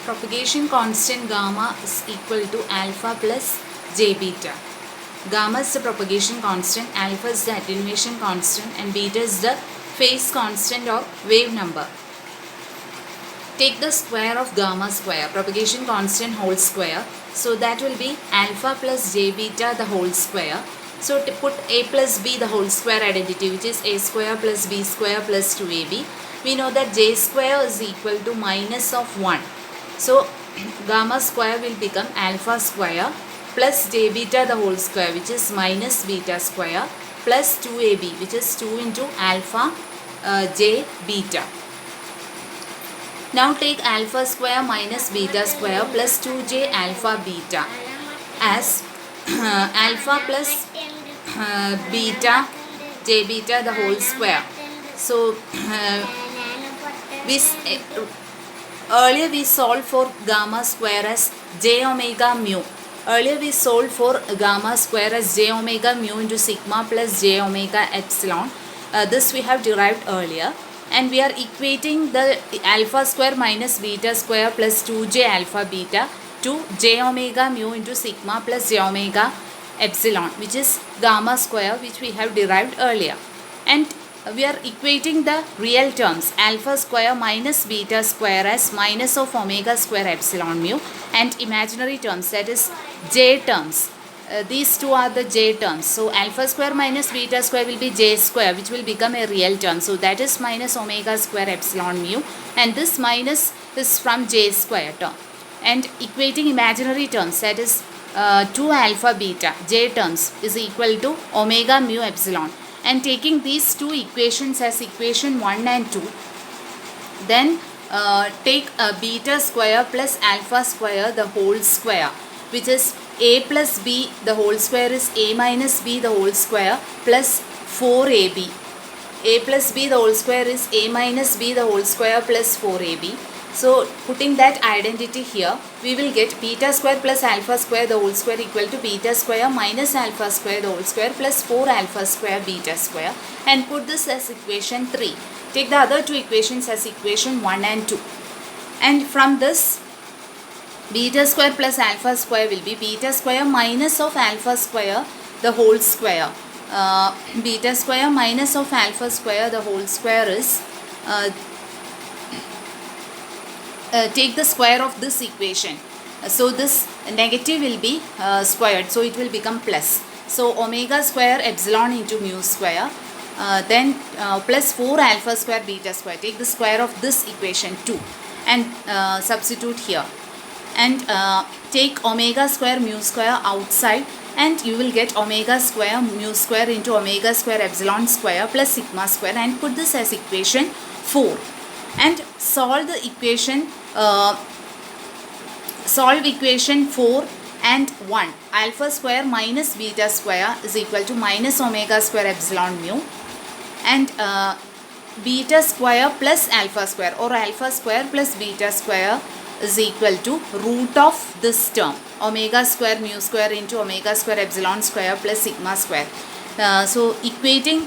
Propagation constant gamma is equal to alpha plus j beta. Gamma is the propagation constant, alpha is the attenuation constant, and beta is the phase constant or wave number. Take the square of gamma square, propagation constant whole square. So that will be alpha plus j beta the whole square. So to put a plus b the whole square identity, which is a square plus b square plus 2ab. We know that j square is equal to minus of 1. So gamma square will become alpha square plus j beta the whole square, which is minus beta square, plus 2ab, which is 2 into alpha j beta. Now take alpha square minus beta square plus 2j alpha beta as alpha plus beta j beta the whole square. So earlier we solved for gamma square as j omega mu. Earlier we solved for gamma square as j omega mu into sigma plus j omega epsilon. This we have derived earlier. And we are equating the alpha square minus beta square plus 2j alpha beta to j omega mu into sigma plus j omega epsilon, which is gamma square, which we have derived earlier. And we are equating the real terms alpha square minus beta square as minus of omega square epsilon mu, and imaginary terms, that is j terms. These two are the j terms. So alpha square minus beta square will be j square, which will become a real term. So that is minus omega square epsilon mu, and this minus is from j square term. And equating imaginary terms, that is 2 alpha beta j terms is equal to omega mu epsilon. And taking these two equations as equation 1 and 2, then take beta square plus alpha square the whole square, which is a plus b the whole square is a minus b the whole square plus 4ab. A plus b the whole square is a minus b the whole square plus 4ab. So putting that identity here, we will get beta square plus alpha square the whole square equal to beta square minus alpha square the whole square plus 4 alpha square beta square, and put this as equation 3. Take the other two equations as equation 1 and 2. And from this, beta square plus alpha square will be beta square minus of alpha square the whole square. Beta square minus of alpha square the whole square is take the square of this equation. So this negative will be squared, so it will become plus. So omega square epsilon into mu square, then plus 4 alpha square beta square. Take the square of this equation 2 and substitute here. And take omega square mu square outside, and you will get omega square mu square into omega square epsilon square plus sigma square, and put this as equation 4. And solve the equation, solve equation 4 and 1. Alpha square minus beta square is equal to minus omega square epsilon mu, and beta square plus alpha square, or alpha square plus beta square, is equal to root of this term omega square mu square into omega square epsilon square plus sigma square. So equating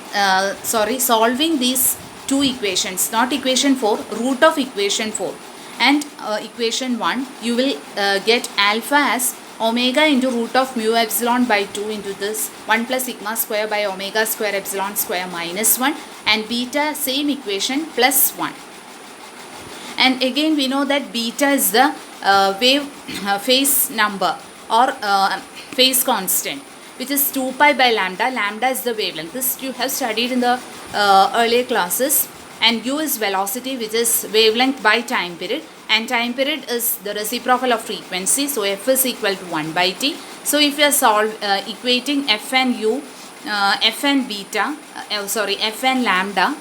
solving these two equations, not equation 4, root of equation 4 and equation 1, you will get alpha as omega into root of mu epsilon by 2 into this 1 plus sigma square by omega square epsilon square minus 1, and beta same equation plus 1. And again we know that beta is the wave phase number or phase constant, which is 2 pi by lambda. Lambda is the wavelength. This you have studied in the earlier classes. And u is velocity, which is wavelength by time period, and time period is the reciprocal of frequency. So f is equal to 1 by t. So if you are equating f and u, f and beta, f and lambda,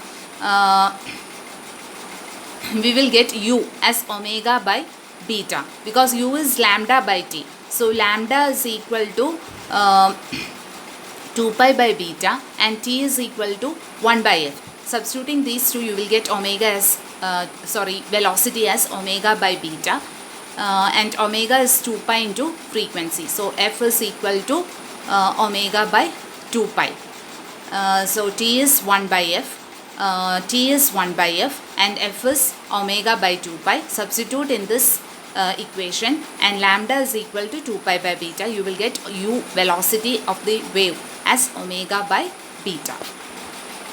we will get u as omega by beta, because u is lambda by t. So lambda is equal to 2 pi by beta, and t is equal to 1 by f. Substituting these two, you will get omega as velocity as omega by beta, and omega is 2 pi into frequency. So f is equal to omega by 2 pi. So t is 1 by f. T is 1 by f and f is omega by 2 pi. Substitute in this equation, and lambda is equal to 2 pi by beta, you will get u velocity of the wave as omega by beta.